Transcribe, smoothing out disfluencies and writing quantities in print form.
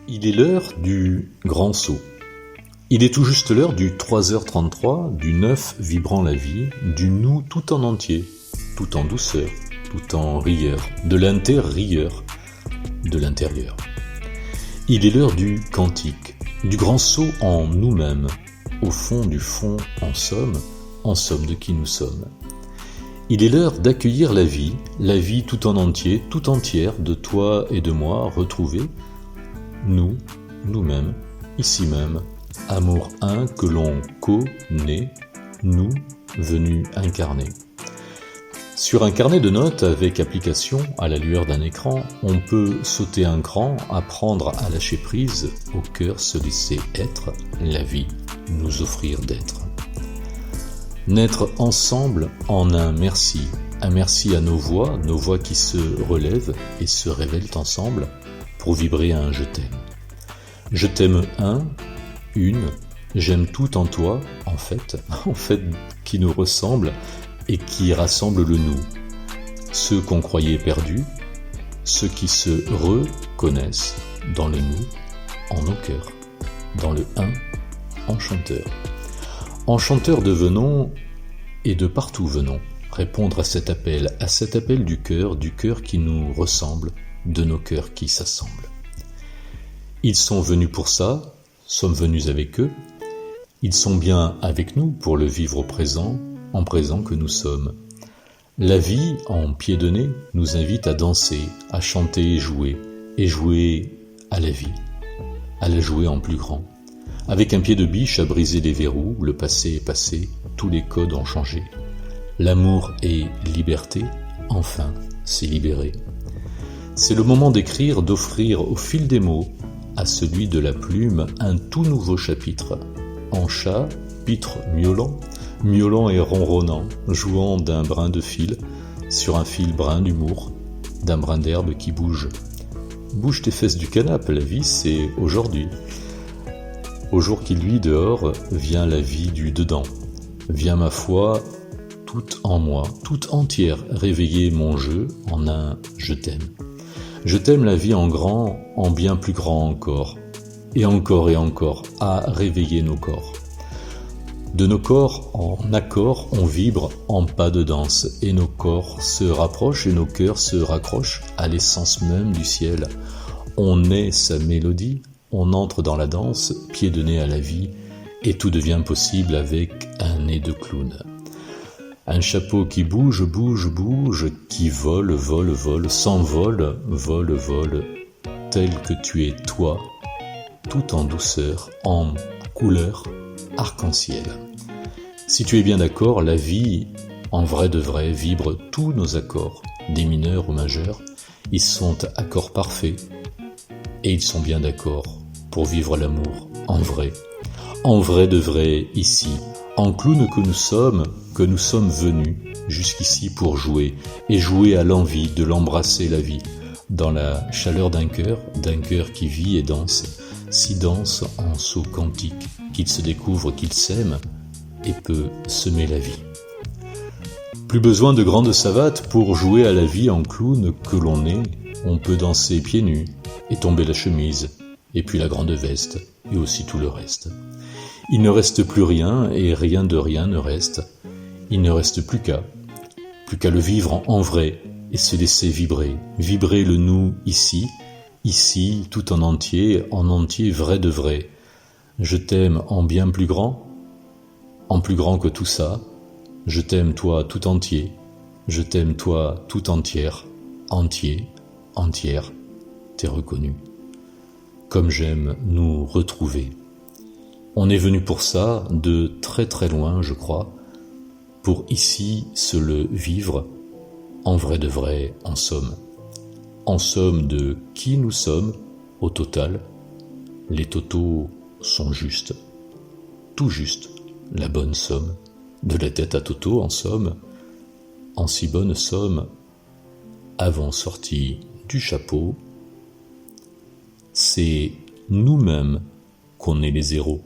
Il est l'heure du grand saut. Il est tout juste l'heure du 3h33, du 9 vibrant la vie, du nous tout en entier, tout en douceur, tout en rieur, de l'inter-rieur, de l'intérieur. Il est l'heure du cantique, du grand saut en nous-mêmes, au fond du fond en somme de qui nous sommes. Il est l'heure d'accueillir la vie tout en entier, tout entière, de toi et de moi, retrouvée, nous, nous-mêmes, ici même, amour un que l'on connaît, nous, venus incarner. Sur un carnet de notes avec application, à la lueur d'un écran, on peut sauter un cran, apprendre à lâcher prise, au cœur se laisser être, la vie, nous offrir d'être. Naître ensemble en un merci à nos voix qui se relèvent et se révèlent ensemble pour vibrer un je t'aime. Je t'aime une, j'aime tout en toi, en fait, qui nous ressemble et qui rassemble le nous. Ceux qu'on croyait perdus, ceux qui se reconnaissent dans le nous, en nos cœurs, dans le enchanteur. Enchanteur devenons et de partout venons, répondre à cet appel du cœur qui nous ressemble, de nos cœurs qui s'assemblent. Ils sont venus pour ça, sommes venus avec eux, ils sont bien avec nous pour le vivre au présent, en présent que nous sommes. La vie, en pied de nez, nous invite à danser, à chanter et jouer à la vie, à la jouer en plus grand. Avec un pied de biche à briser les verrous, le passé est passé, tous les codes ont changé. L'amour et liberté, enfin, c'est libéré. C'est le moment d'écrire, d'offrir au fil des mots, à celui de la plume, un tout nouveau chapitre. En chapitre miaulant et ronronnant, jouant d'un brin de fil, sur un fil brun d'humour, d'un brin d'herbe qui bouge. Bouge tes fesses du canapé, la vie c'est aujourd'hui. Au jour qui luit dehors, vient la vie du dedans. Vient ma foi, toute en moi, toute entière, réveiller mon jeu en un je t'aime. Je t'aime la vie en grand, en bien plus grand encore. Et encore, à réveiller nos corps. De nos corps en accord, on vibre en pas de danse, et nos corps se rapprochent et nos cœurs se raccrochent à l'essence même du ciel. On est sa mélodie, on entre dans la danse, pied de nez à la vie, et tout devient possible avec un nez de clown. Un chapeau qui bouge, qui vole, s'envole, vole, tel que tu es toi, tout en douceur, en couleur arc-en-ciel. Si tu es bien d'accord, la vie, en vrai de vrai, vibre tous nos accords, des mineurs aux majeurs, ils sont accords parfaits, et ils sont bien d'accord pour vivre l'amour en vrai de vrai, ici, en clown que nous sommes venus jusqu'ici pour jouer, et jouer à l'envie de l'embrasser la vie, dans la chaleur d'un cœur qui vit et danse, si danse en saut quantique, qu'il se découvre, qu'il s'aime, et peut semer la vie. Plus besoin de grandes savates pour jouer à la vie en clown que l'on est, on peut danser pieds nus, et tomber la chemise, et puis la grande veste, et aussi tout le reste. Il ne reste plus rien, et rien de rien ne reste. Il ne reste plus qu'à le vivre en vrai, et se laisser vibrer le nous ici, tout en entier vrai de vrai. Je t'aime en bien plus grand que tout ça. Je t'aime toi tout entier, je t'aime toi tout entière, entière, t'es reconnu. Comme j'aime nous retrouver. On est venu pour ça, de très très loin, je crois, pour ici se le vivre, en vrai de vrai, en somme de qui nous sommes, au total. Les totaux sont justes, tout juste, la bonne somme, de la tête à Toto, en somme, en si bonne somme, avant sortie du chapeau, c'est nous-mêmes qu'on est les héros.